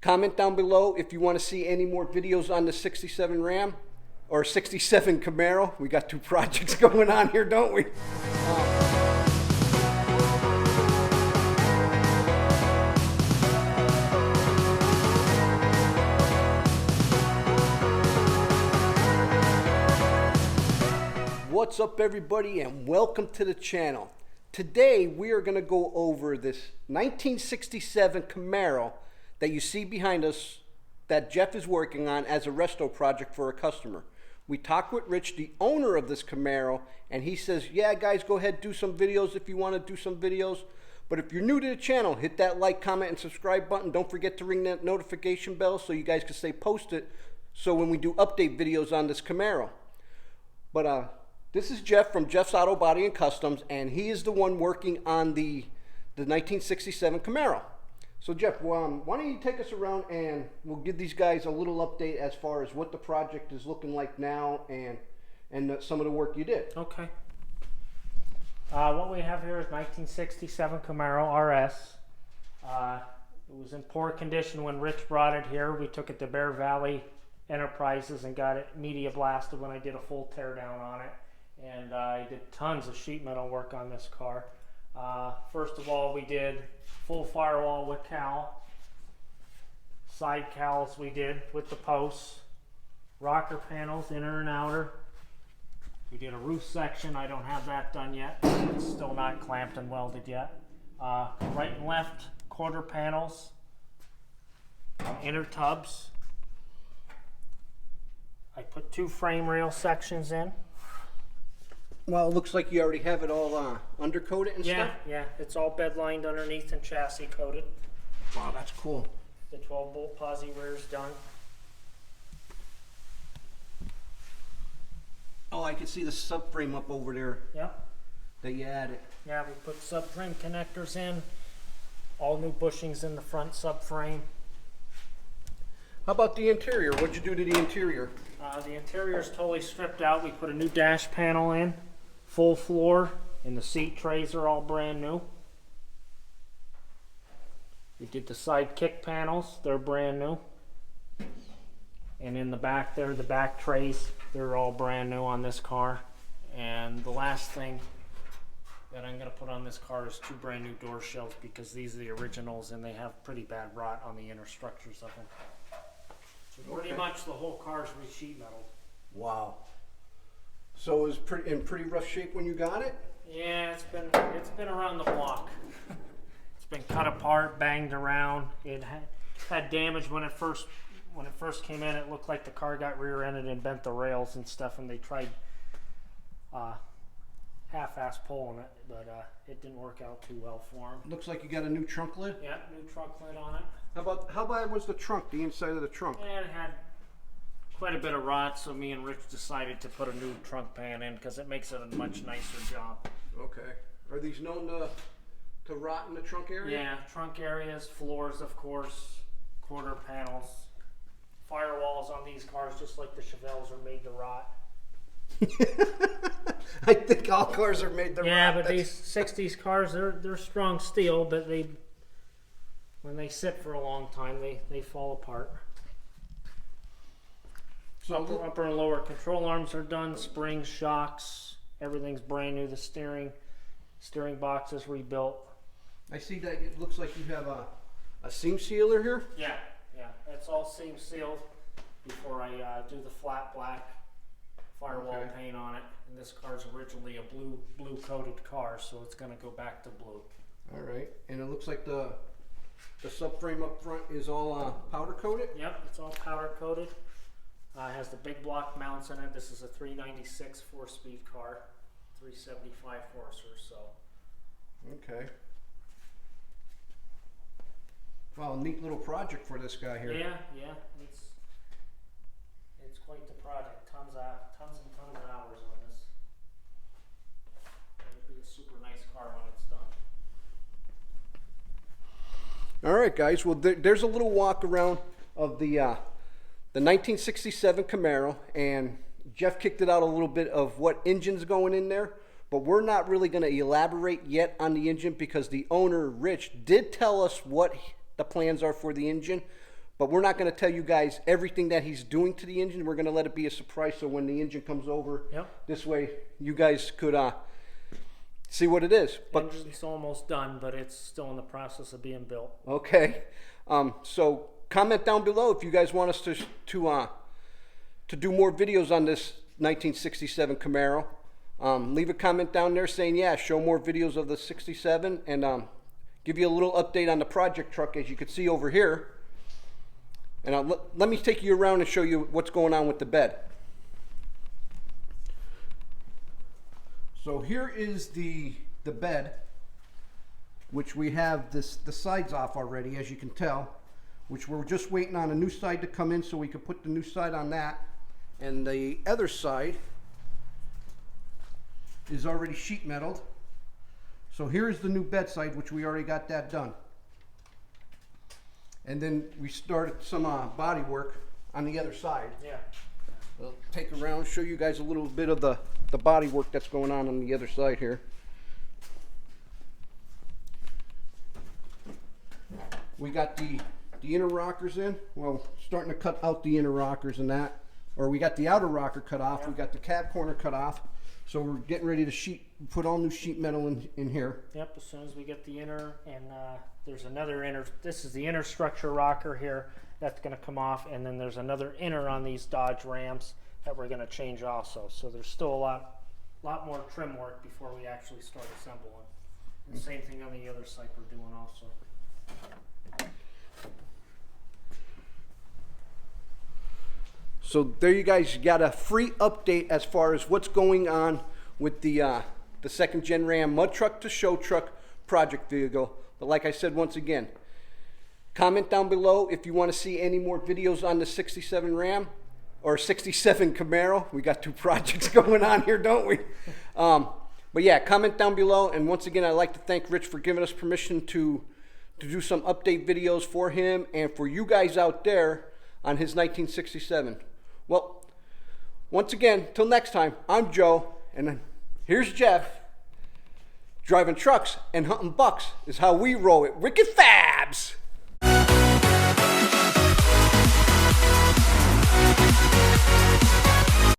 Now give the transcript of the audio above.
Comment down below if you want to see any more videos on the 67 Ram or 67 Camaro. We got 2 projects going on here, don't we? What's up, everybody, and welcome to the channel. Today we are going to go over this 1967 Camaro that you see behind us that Jeff is working on as a resto project for a customer. We talked with Rich, the owner of this Camaro, and he says, yeah guys, go ahead, do some videos if you want to do some videos. But if you're new to the channel, hit that like, comment, and subscribe button. Don't forget to ring that notification bell so you guys can stay posted so when we do update videos on this Camaro. But this is Jeff from Jeff's Auto Body and Customs, and he is the one working on the 1967 Camaro. So Jeff, why don't you take us around and we'll give these guys a little update as far as what the project is looking like now and some of the work you did. Okay. What we have here is 1967 Camaro RS. It was in poor condition when Rich brought it here. We took it to Bear Valley Enterprises and got it media blasted when I did a full teardown on it. And I did tons of sheet metal work on this car. First of all, we did full firewall with cowl, side cowls we did with the posts, rocker panels, inner and outer. We did a roof section. I don't have that done yet. It's still not clamped and welded yet. Right and left quarter panels, inner tubs. I put 2 frame rail sections in. Well, it looks like you already have it all undercoated and stuff. Yeah, it's all bed lined underneath and chassis coated. Wow, that's cool. The 12 bolt posi rear's done. Oh, I can see the subframe up over there. Yep. That you added. Yeah, we put subframe connectors in. All new bushings in the front subframe. How about the interior? What'd you do to the interior? The interior is totally stripped out. We put a new dash panel in, full floor, and the seat trays are all brand new. We did the side kick panels, they're brand new. And in the back there, the back trays, they're all brand new on this car. And the last thing that I'm going to put on this car is 2 brand new door shelves because these are the originals and they have pretty bad rot on the inner structures of them. So pretty much the whole car's re-sheet metal. Wow. So it was in pretty rough shape when you got it? Yeah, it's been around the block. It's been cut apart, banged around. It had damage when it first came in. It looked like the car got rear-ended and bent the rails and stuff, and they tried half-ass pulling it, but it didn't work out too well for them. Looks like you got a new trunk lid? Yeah, new trunk lid on it. How bad was the trunk, the inside of the trunk? Yeah, it had quite a bit of rot, so me and Rich decided to put a new trunk pan in because it makes it a much nicer job. Okay. Are these known to rot in the trunk area? Yeah, trunk areas, floors, of course, quarter panels, firewalls on these cars, just like the Chevelles, are made to rot. I think all cars are made to rot. Yeah, but these 60s cars, they're strong steel, but when they sit for a long time, they fall apart. So upper and lower control arms are done, springs, shocks, everything's brand new. The steering box is rebuilt. I see that it looks like you have a seam sealer here. Yeah, it's all seam sealed before I do the flat black firewall paint on it. And this car's originally a blue coated car, so it's going to go back to blue. All right, and it looks like the subframe up front is all powder coated? Yep, it's all powder coated. It has the big block mounts in it. This is a 396 4-speed car, 375 horse or so. Okay. Wow, neat little project for this guy here. Yeah, it's quite the project. Tons and tons of hours on this. It'll be a super nice car when it's done. All right, guys. Well, there's a little walk around of the 1967 Camaro, and Jeff kicked it out a little bit of what engine's going in there, but we're not really going to elaborate yet on the engine because the owner, Rich, did tell us what the plans are for the engine, but we're not going to tell you guys everything that he's doing to the engine. We're going to let it be a surprise, so when the engine comes over, this way you guys could see what it is. But engine's almost done, but it's still in the process of being built. Okay, so comment down below if you guys want us to do more videos on this 1967 Camaro. Leave a comment down there saying, yeah, show more videos of the 67, and give you a little update on the project truck, as you can see over here. And let me take you around and show you what's going on with the bed. So here is the bed, which we have the sides off already, as you can tell, which we're just waiting on a new side to come in so we can put the new side on that. And the other side is already sheet metaled. So here is the new bed side, which we already got that done. And then we started some body work on the other side. Yeah. I'll take around, show you guys a little bit of the body work that's going on the other side here. We got the inner rockers in. Well, starting to cut out the inner rockers and that. Or we got the outer rocker cut off. We got the cab corner cut off. So we're getting ready to put all new sheet metal in here. Yep, as soon as we get the inner, and there's another inner, this is the inner structure rocker here, that's going to come off, and then there's another inner on these Dodge Rams that we're going to change also. So there's still a lot more trim work before we actually start assembling. And same thing on the other side we're doing also. So there you guys got a free update as far as what's going on with the second gen Ram mud truck to show truck project vehicle. But like I said, once again, comment down below if you want to see any more videos on the 67 Ram or 67 Camaro. We got two projects going on here, don't we? But yeah, comment down below. And once again, I'd like to thank Rich for giving us permission to do some update videos for him and for you guys out there on his 1967. Well, once again, till next time, I'm Joe, and here's Jeff. Driving trucks and hunting bucks is how we roll it. Wicked Fabz!